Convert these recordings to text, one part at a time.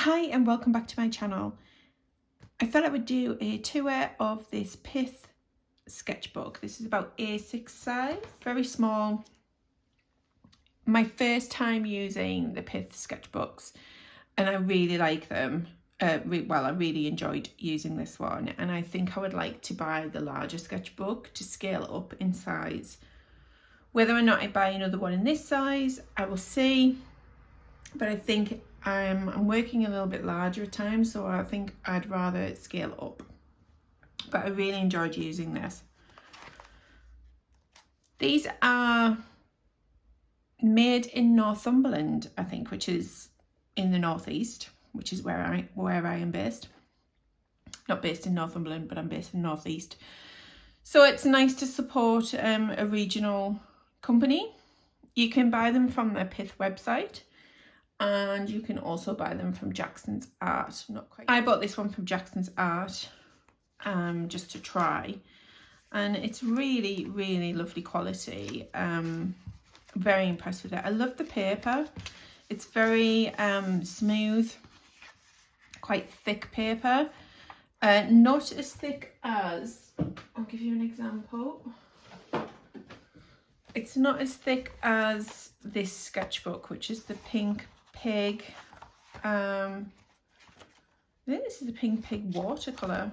Hi and welcome back to my channel. I thought I would do a tour of this Pith sketchbook. This is about A6 size, very small. My first time using the Pith sketchbooks and I really like them. I really enjoyed using this one, and I think I would like to buy the larger sketchbook to scale up in size. Whether or not I buy another one in this size, I will see, but I think I'm working a little bit larger at times, so I think I'd rather scale up. But I really enjoyed using this. These are made in Northumberland, I think, which is in the northeast, which is where I am based. Not based in Northumberland, but I'm based in the northeast. So it's nice to support a regional company. You can buy them from the Pith website, and you can also buy them from Jackson's Art. Not quite. I bought this one from Jackson's Art just to try, and it's really, really lovely quality. Very impressed with it. I love the paper. It's very smooth, quite thick paper. Not as thick as, I'll give you an example. It's not as thick as this sketchbook, which is the Pink Pig. I think this is the Pink Pig watercolor.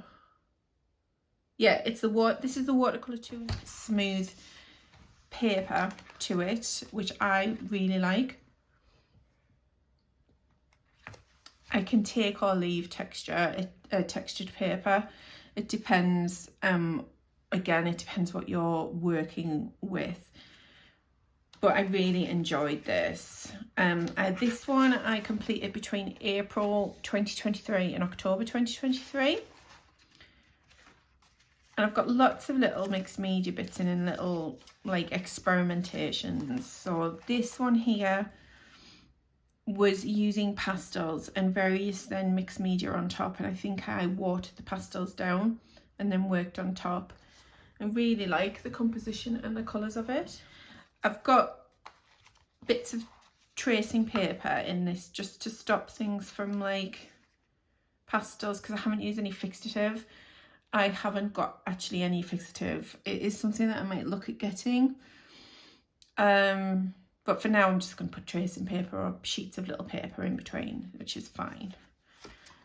Yeah, it's the this is the watercolor too. Smooth paper to it, which I really like. I can take or leave textured paper. It depends. Again, it depends what you're working with. But I really enjoyed this. This one I completed between April 2023 and October 2023. And I've got lots of little mixed media bits in and little like experimentations. So this one here was using pastels and various then mixed media on top, and I think I watered the pastels down and then worked on top. I really like the composition and the colours of it. I've got bits of tracing paper in this just to stop things from like pastels, because I haven't used any fixative. I haven't got actually any fixative. It is something that I might look at getting. But for now, I'm just going to put tracing paper or sheets of little paper in between, which is fine.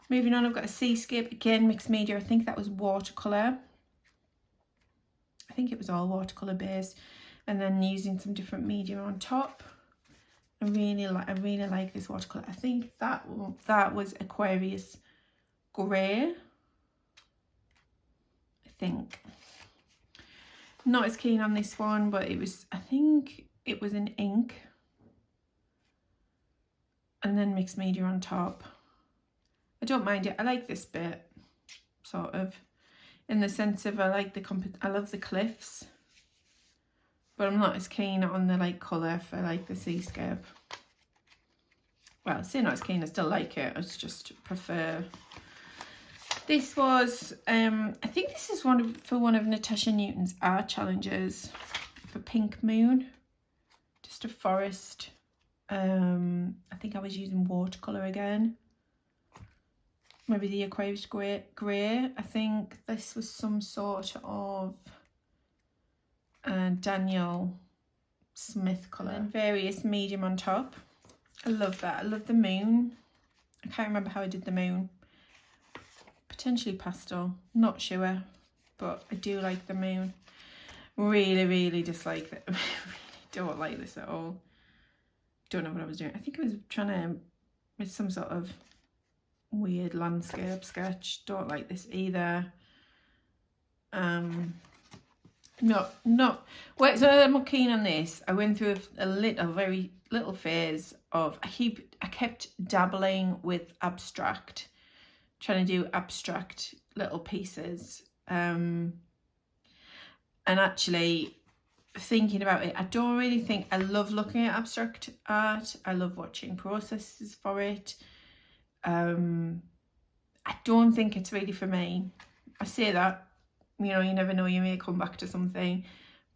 Moving on, I've got a seascape, again, mixed media. I think that was watercolour. I think it was all watercolour based. And then using some different media on top. I really like this watercolour. I think that was Aquarius Grey. I think. Not as keen on this one, but it was, I think it was in ink and then mixed media on top. I don't mind it. I like this bit, sort of, in the sense of I love the cliffs, but I'm not as keen on the like colour for like the seascape. Well, say not as keen, I still like it, I just prefer. This was, I think this is for one of Natasha Newton's art challenges for Pink Moon. Just a forest. I think I was using watercolour again. Maybe the Aquarius Grey. I think this was some sort of Daniel Smith colour. And various medium on top. I love that. I love the moon. I can't remember how I did the moon. Potentially pastel. Not sure. But I do like the moon. Really, really dislike that. Really don't like this at all. Don't know what I was doing. I think I was trying to with some sort of weird landscape sketch. Don't like this either. Well, so I'm not keen on this. I went through a very little phase of I kept dabbling with abstract, trying to do abstract little pieces, and actually thinking about it, I don't really think I love looking at abstract art. I love watching processes for it. I don't think it's really for me. I say that, you know, you never know, you may come back to something,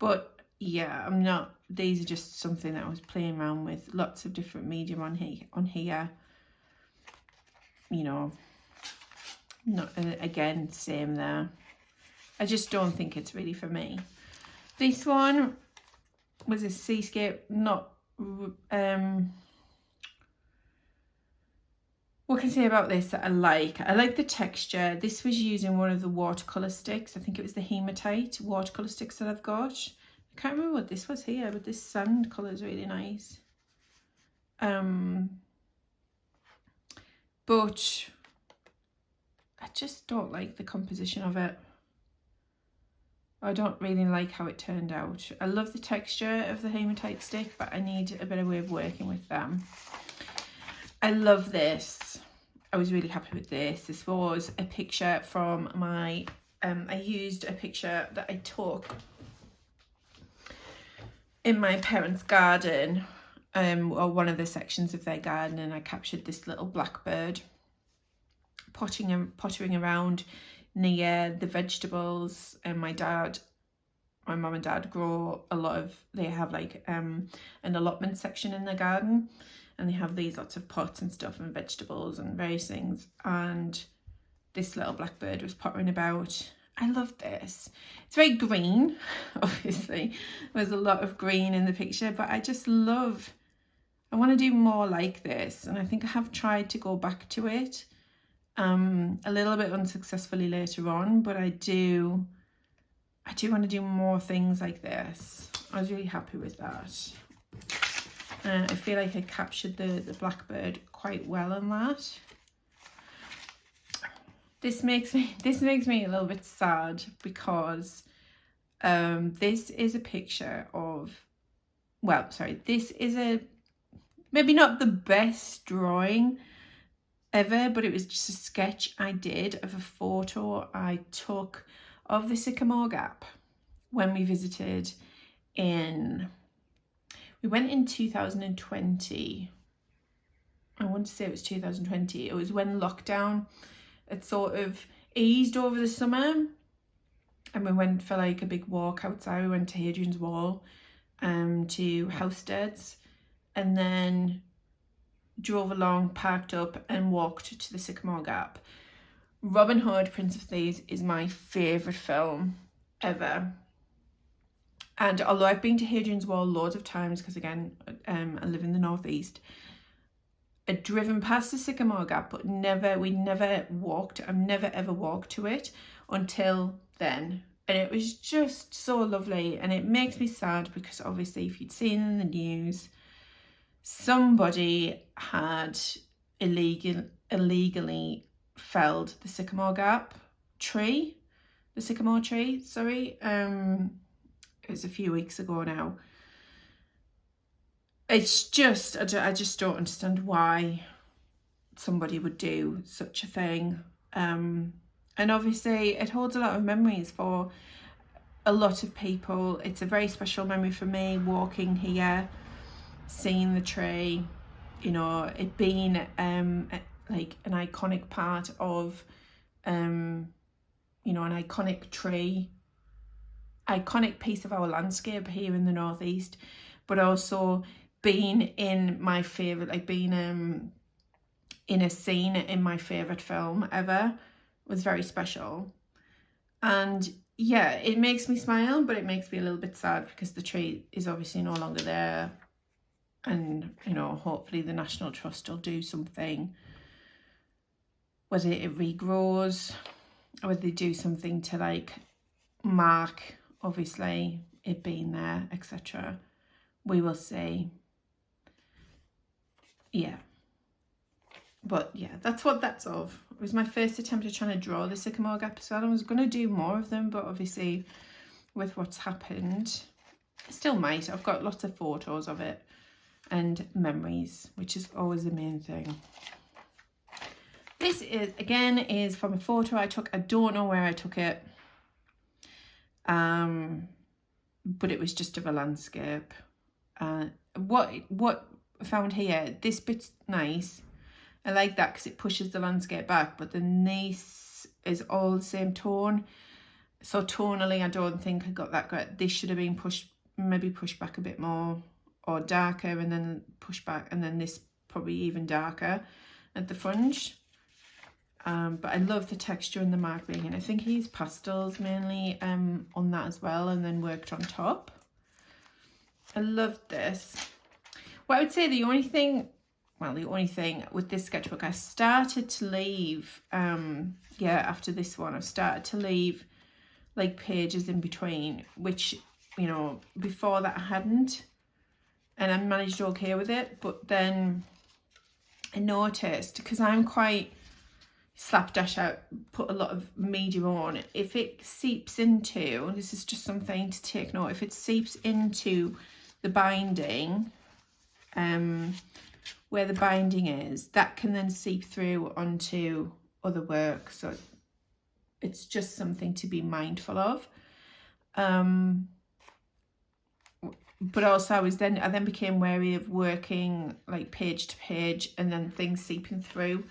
but yeah, I'm not. These are just something that I was playing around with, lots of different medium on here. you know, not again, same there. I just don't think it's really for me. This one was a seascape, not what can I say about this that I like? I like the texture. This was using one of the watercolour sticks. I think it was the hematite watercolour sticks that I've got. I can't remember what this was here, but this sand colour is really nice. But I just don't like the composition of it. I don't really like how it turned out. I love the texture of the hematite stick, but I need a better way of working with them. I love this. I was really happy with this. This was a picture from my, I used a picture that I took in my parents' garden, or one of the sections of their garden, and I captured this little blackbird pottering around near the vegetables. And my mum and dad grow a lot of, they have like an allotment section in their garden, and they have these lots of pots and stuff and vegetables and various things, and this little blackbird was pottering about. I love this. It's very green, obviously. There's a lot of green in the picture, but I just love, I want to do more like this, and I think I have tried to go back to it a little bit unsuccessfully later on, but I do want to do more things like this. I was really happy with that. I feel like I captured the blackbird quite well on that. This makes me a little bit sad because this is a picture of, well, sorry, this is a, maybe not the best drawing ever, but it was just a sketch I did of a photo I took of the Sycamore Gap when we visited we went in 2020. I want to say it was 2020. It was when lockdown had sort of eased over the summer, and we went for like a big walk outside. We went to Hadrian's Wall, to Housesteads, and then drove along, parked up, and walked to the Sycamore Gap. Robin Hood, Prince of Thieves is my favourite film ever. And although I've been to Hadrian's Wall loads of times, because again, I live in the northeast, I'd driven past the Sycamore Gap, but we never walked. I've never ever walked to it until then. And it was just so lovely. And it makes me sad because obviously, if you'd seen in the news, somebody had illegally felled the Sycamore tree. Sorry. It was a few weeks ago now. It's just, I just don't understand why somebody would do such a thing. And obviously it holds a lot of memories for a lot of people. It's a very special memory for me, walking here, seeing the tree, you know, it being like an iconic part of, you know, an iconic tree, iconic piece of our landscape here in the northeast, but also being in my favourite, like being in a scene in my favourite film ever was very special. And yeah, it makes me smile, but it makes me a little bit sad because the tree is obviously no longer there. And, you know, hopefully the National Trust will do something, whether it regrows or whether they do something to like mark, obviously, it being there, etc. We will see. Yeah. But yeah, that's what that's of. It was my first attempt at trying to draw the Sycamore Gap as well. I was going to do more of them, but obviously with what's happened, I still might. I've got lots of photos of it and memories, which is always the main thing. This is from a photo I took. I don't know where I took it, but it was just of a landscape. What I found here, this bit's nice. I like that because it pushes the landscape back, but then this is all the same tone. So tonally, I don't think I got that great. This should have been maybe pushed back a bit more, or darker, and then pushed back, and then this probably even darker at the fringe. But I love the texture and the marking, and I think he used pastels mainly on that as well, and then worked on top. I love this. What I would say the only thing with this sketchbook, I started to leave, after this one, I've started to leave like pages in between, which, you know, before that I hadn't, and I managed okay with it. But then I noticed, because I'm quite slapdash out, put a lot of media on, if it seeps into, this is just something to take note, if it seeps into the binding, where the binding is, that can then seep through onto other work. So it's just something to be mindful of. But also I then became wary of working like page to page and then things seeping through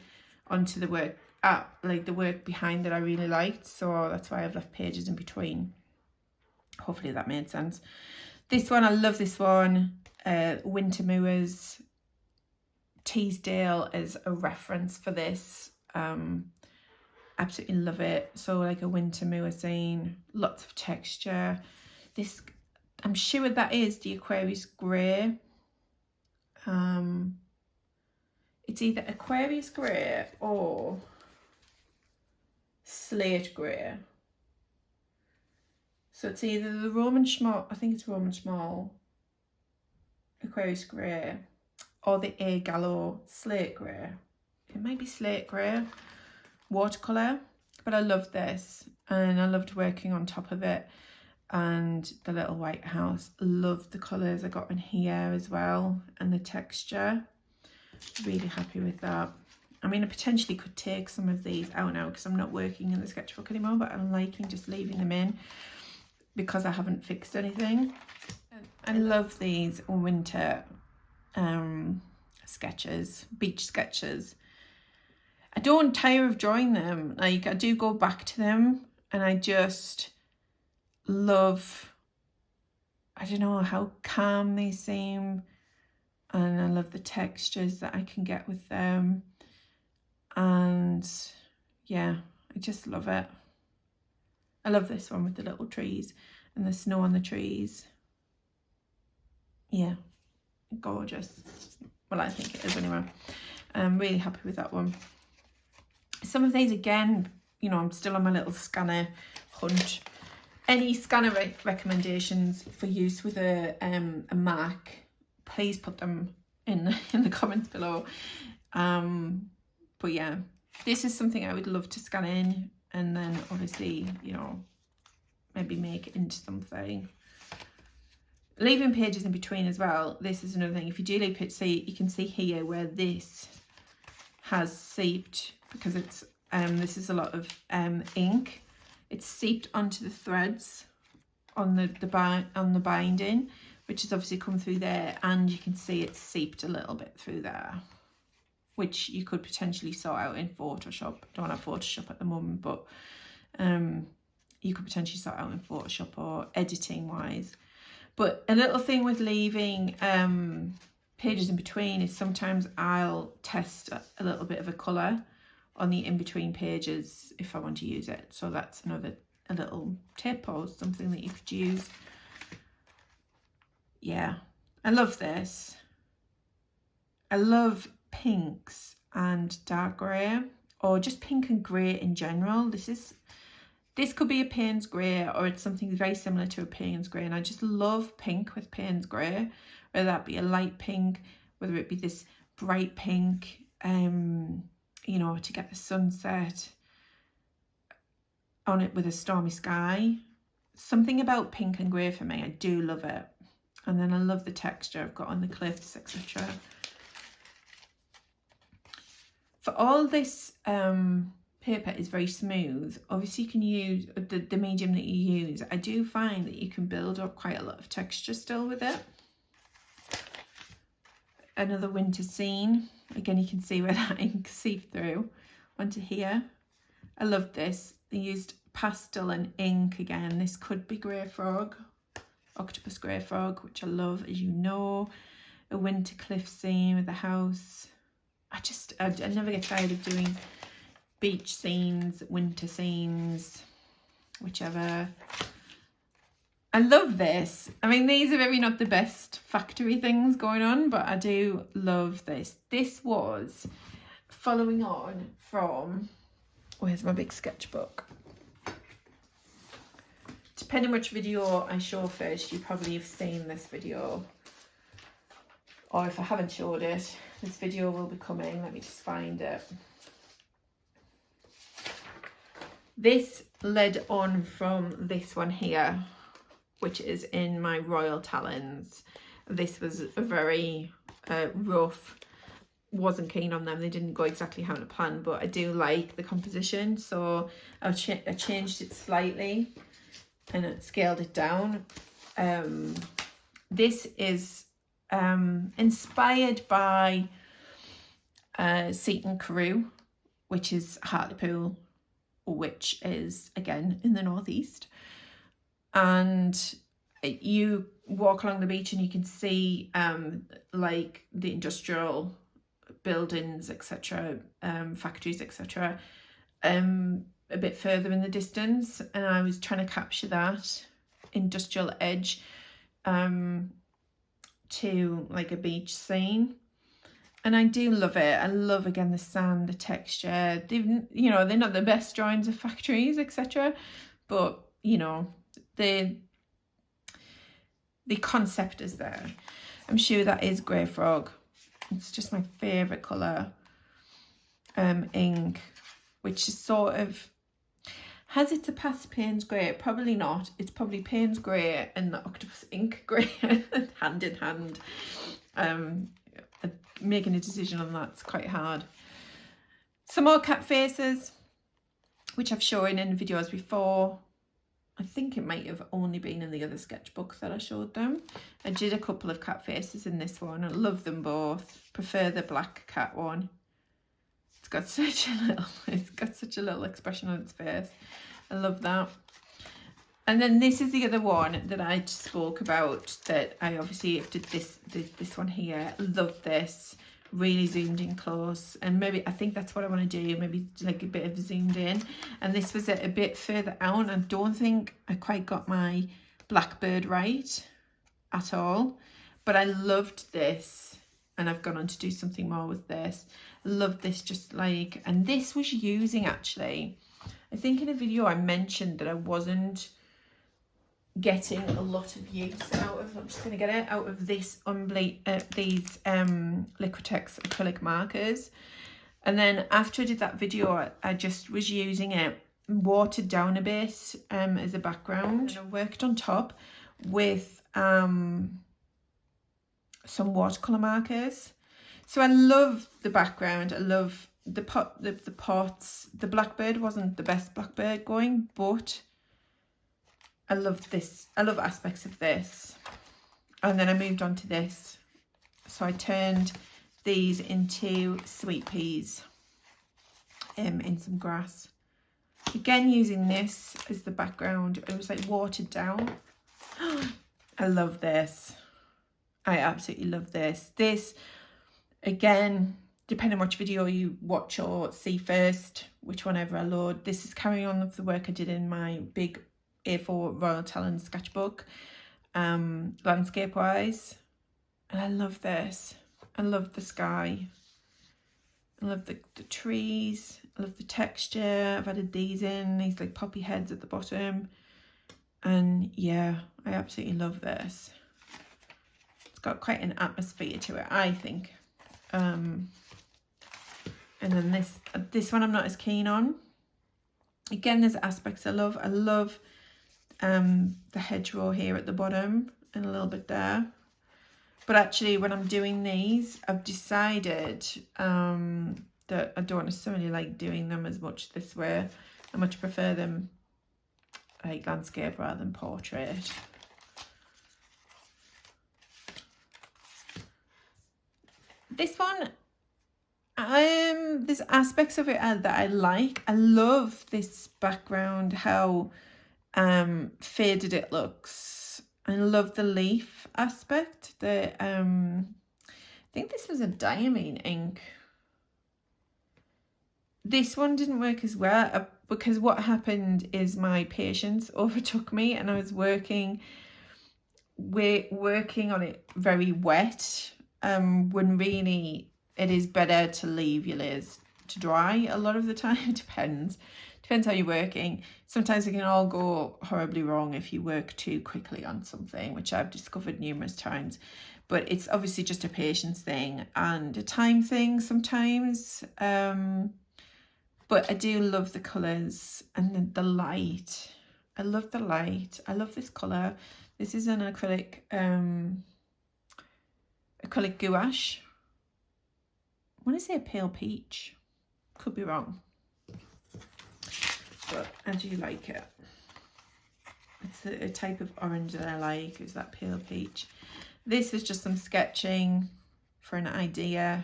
onto the work, like the work behind that I really liked. So that's why I've left pages in between. Hopefully that made sense. This one, I love this one. Winter Moors. Teesdale is a reference for this. Absolutely love it. So like a winter moor scene, lots of texture. This, I'm sure that is the Aquarius grey. It's either Aquarius grey or slate grey. So it's either the Roman Schmoll, I think it's Roman Schmoll, Aquarius grey, or the A Gallo slate grey. It might be slate grey, watercolour, but I love this, and I loved working on top of it. And the little white house, love the colours I got in here as well, and the texture. Really happy with that. I mean, I potentially could take some of these out now because I'm not working in the sketchbook anymore, but I'm liking just leaving them in because I haven't fixed anything. I love these winter sketches, beach sketches. I don't tire of drawing them. Like, I do go back to them, and I just love, I don't know, how calm they seem, and I love the textures that I can get with them. And yeah, I just love it. I love this one with the little trees and the snow on the trees. Yeah, gorgeous. Well, I think it is anyway. I'm really happy with that one. Some of these, again, you know, I'm still on my little scanner hunt. Any scanner recommendations for use with a Mac, please put them in the comments below. But yeah, this is something I would love to scan in, and then obviously, you know, maybe make it into something. Leaving pages in between as well. This is another thing. If you do leave pages, see, you can see here where this has seeped, because it's this is a lot of ink. It's seeped onto the threads on the binding, which has obviously come through there, and you can see it's seeped a little bit through there, which you could potentially sort out in Photoshop. I don't have Photoshop at the moment, but you could potentially sort out in Photoshop or editing wise. But a little thing with leaving pages in between is sometimes I'll test a little bit of a colour on the in-between pages if I want to use it. So that's a little tip or something that you could use. Yeah, I love this. I love pinks and dark grey, or just pink and grey in general. This could be a Payne's grey, or it's something very similar to a Payne's grey, and I just love pink with Payne's grey, whether that be a light pink, whether it be this bright pink, you know, to get the sunset on it with a stormy sky. Something about pink and grey for me, I do love it. And then I love the texture I've got on the cliffs, etc. For all this paper is very smooth. Obviously you can use the medium that you use. I do find that you can build up quite a lot of texture still with it. Another winter scene. Again, you can see where that ink seeped through onto here. I love this. They used pastel and ink again. This could be grey frog, octopus grey frog, which I love, as you know. A winter cliff scene with the house. I never get tired of doing beach scenes, winter scenes, whichever. I love this. I mean, these are maybe not the best factory things going on, but I do love this. This was following on from, where's my big sketchbook? Depending which video I show first, you probably have seen this video. Or if I haven't showed it, this video will be coming. Let me just find it. This led on from this one here, which is in my Royal Talons. This was a very rough, wasn't keen on them. They didn't go exactly how to plan, but I do like the composition. So I changed it slightly and it scaled it down. This is inspired by Seaton Carew, which is Hartlepool, which is again in the northeast. And you walk along the beach and you can see like the industrial buildings, etc., factories, etc., a bit further in the distance, and I was trying to capture that industrial edge to like a beach scene, and I do love it. I love again the sand, the texture. They've, you know, they're not the best drawings of factories, etc., but you know, the concept is there. I'm sure that is Grey Frog. It's just my favourite colour ink, which is sort of, has it surpassed Payne's Grey? Probably not. It's probably Payne's Grey and the Octopus Ink Grey hand in hand. Making a decision on that's quite hard. Some more cat faces, which I've shown in videos before. I think it might have only been in the other sketchbook that I showed them. I did a couple of cat faces in this one. I love them both. Prefer the black cat one. It's got such a little expression on its face. I love that. And then this is the other one that I just spoke about, that I obviously did this one here. Love this. Really zoomed in close, and maybe I think that's what I want to do, maybe like a bit of zoomed in. And this was a bit further out. I don't think I quite got my blackbird right at all, but I loved this, and I've gone on to do something more with this. I love this, just like, and this was using, actually, I think in a video I mentioned that I wasn't getting a lot of use out of, I'm just going to get it out of this these Liquitex acrylic markers. And then after I did that video, I just was using it watered down a bit as a background, and I worked on top with some watercolor markers. So I love the background, I love the pots. The blackbird wasn't the best blackbird going, but I love this. I love aspects of this. And then I moved on to this. So I turned these into sweet peas in some grass. Again, using this as the background. It was like watered down. I love this. I absolutely love this. This, again, depending on which video you watch or see first, which one ever I load, this is carrying on with the work I did in my big A4 Royal Talons sketchbook, landscape wise. And I love this. I love the sky. I love the trees. I love the texture. I've added these in, these like poppy heads at the bottom. And yeah, I absolutely love this. It's got quite an atmosphere to it, I think. And then this one I'm not as keen on. Again, there's aspects I love. I love the hedgerow here at the bottom and a little bit there. But actually, when I'm doing these, I've decided that I don't necessarily like doing them as much this way. I much prefer them like landscape rather than portrait. This one, there's aspects of it that I like. I love this background, how faded it looks. I love the leaf aspect. I think this was a diamine ink. This one didn't work as well because what happened is my patience overtook me, and I was working on it very wet, when really it is better to leave your layers to dry a lot of the time. It depends how you're working. Sometimes it can all go horribly wrong if you work too quickly on something, which I've discovered numerous times. But it's obviously just a patience thing and a time thing sometimes. But I do love the colours and the light. I love the light. I love this colour. This is an acrylic gouache. I want to say a pale peach. Could be wrong. But I do like it. It's a type of orange that I like, is that pale peach. This is just some sketching for an idea.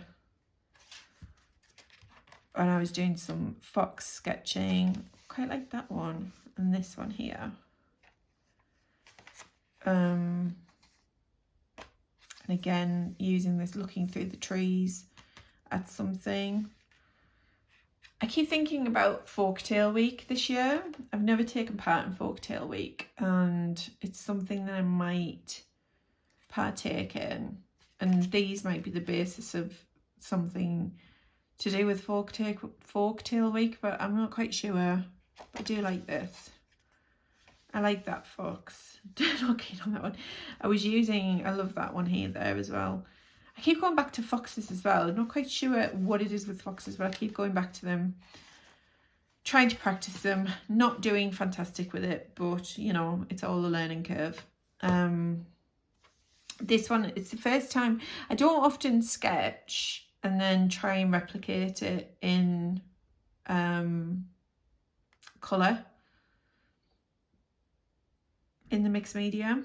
And I was doing some fox sketching. Quite like that one. And this one here. And again, using this, looking through the trees at something. I keep thinking about Folktale Week this year. I've never taken part in Folktale Week, and it's something that I might partake in. And these might be the basis of something to do with Folktale Week, but I'm not quite sure. But I do like this. I like that fox. Not keen on that one. I love that one here there as well. I keep going back to foxes as well. I'm not quite sure what it is with foxes, but I keep going back to them. Trying to practice them. Not doing fantastic with it, but, you know, it's all a learning curve. This one, it's the first time. I don't often sketch and then try and replicate it in colour in the mixed media.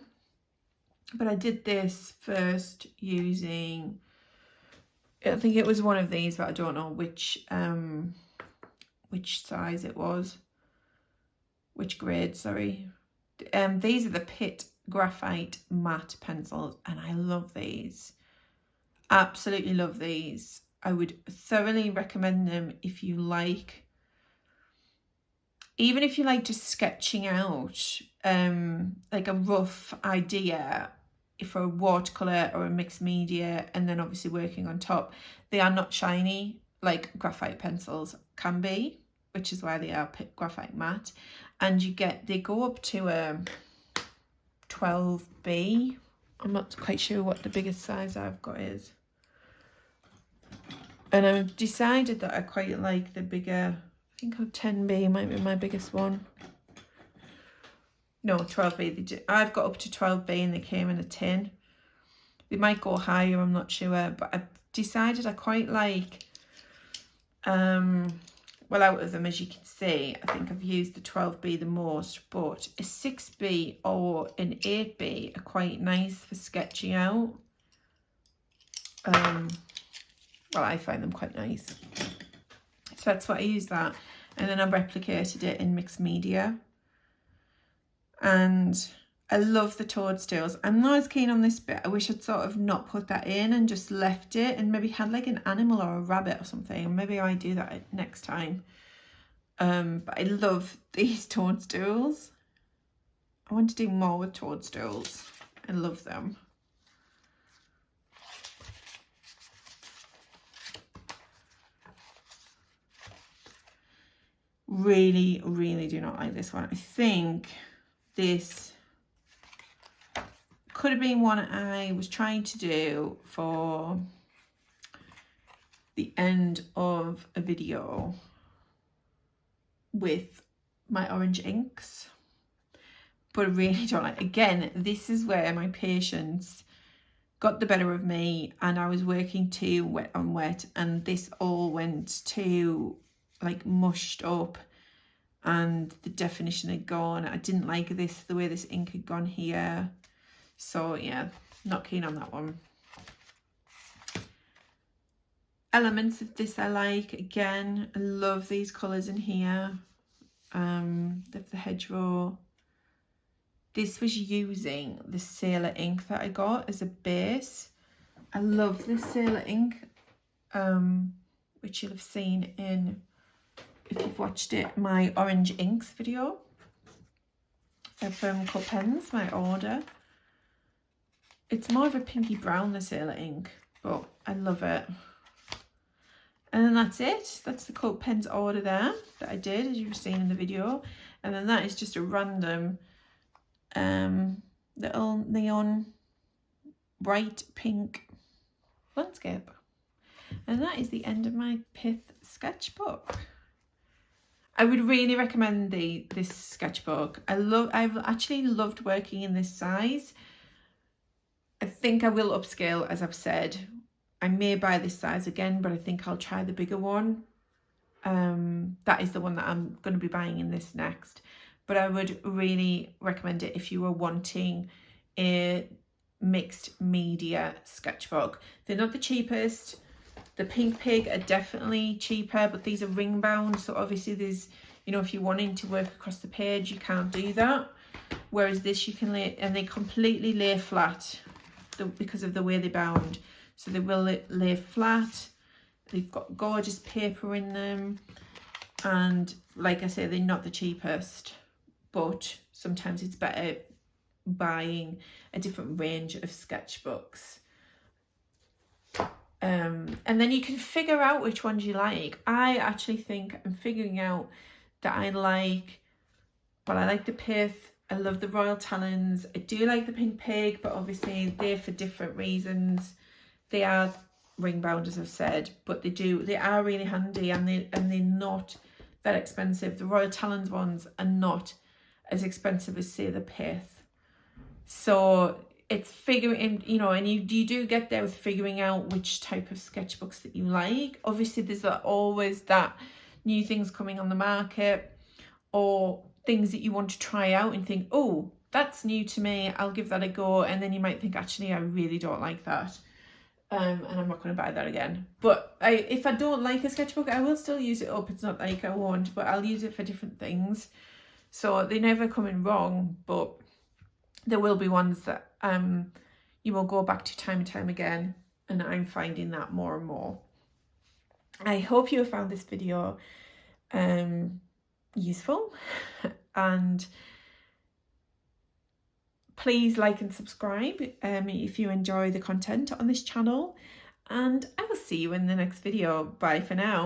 But I did this first using, I think it was one of these, but I don't know which size it was, which grade, sorry. These are the Pith Graphite matte pencils, and I love these. Absolutely love these. I would thoroughly recommend them if you like, even if you like just sketching out like a rough idea for a watercolour or a mixed media, and then obviously working on top. They are not shiny like graphite pencils can be, which is why they are graphite matte. And they go up to a 12B. I'm not quite sure what the biggest size I've got is. And I've decided that I quite like the bigger, I think 10B might be my biggest one. No, 12B. I've got up to 12B and they came in a tin. They might go higher, I'm not sure. But I've decided I quite like, well, out of them, as you can see, I think I've used the 12B the most. But a 6B or an 8B are quite nice for sketching out. Well, I find them quite nice. So that's what I use that. And then I've replicated it in mixed media. And I love the toadstools. I'm not as keen on this bit. I wish I'd sort of not put that in and just left it and maybe had like an animal or a rabbit or something. Maybe I do that next time. But I love these toadstools. I want to do more with toadstools. I love them. Really, really do not like this one. I think this could have been one I was trying to do for the end of a video with my orange inks, but I really don't like. Again, this is where my patience got the better of me and I was working too wet on wet, and this all went too like mushed up and the definition had gone. I didn't like this, the way this ink had gone here. So yeah, not keen on that one. Elements of this I like. Again, I love these colours in here. The hedgerow. This was using the Sailor ink that I got as a base. I love this Sailor ink, which you'll have seen in if you've watched it, my orange inks video from Cut Pens, my order. It's more of a pinky brown, the Sailor ink, but I love it. And then that's it. That's the Cut Pens order there that I did, as you've seen in the video. And then that is just a random little neon bright pink landscape. And that is the end of my Pith sketchbook. I would really recommend this sketchbook. I've actually loved working in this size. I think I will upscale, as I've said. I may buy this size again, but I think I'll try the bigger one. That is the one that I'm going to be buying in this next. But I would really recommend it if you were wanting a mixed media sketchbook. They're not the cheapest. The Pink Pig are definitely cheaper, but these are ring bound. So obviously there's, you know, if you're wanting to work across the page, you can't do that. Whereas this you can lay, and they completely lay flat because of the way they're bound. So they will lay flat. They've got gorgeous paper in them. And like I say, they're not the cheapest, but sometimes it's better buying a different range of sketchbooks. And then you can figure out which ones you like. I actually think I'm figuring out that I like the Pith. I love the Royal Talons. I do like the Pink Pig, but obviously they're for different reasons. They are ring bound, as I've said, but they are really handy, and they're not that expensive. The Royal Talons ones are not as expensive as, say, the Pith. So it's figuring, you know, and you do get there with figuring out which type of sketchbooks that you like. Obviously there's always that new things coming on the market, or things that you want to try out and think, oh, that's new to me, I'll give that a go. And then you might think, actually, I really don't like that. And I'm not going to buy that again. But if I don't like a sketchbook, I will still use it up. It's not like I won't, but I'll use it for different things. So they never come in wrong, but there will be ones that you will go back to time and time again. And I'm finding that more and more. I hope you have found this video useful, and please like and subscribe if you enjoy the content on this channel, and I will see you in the next video. Bye for now.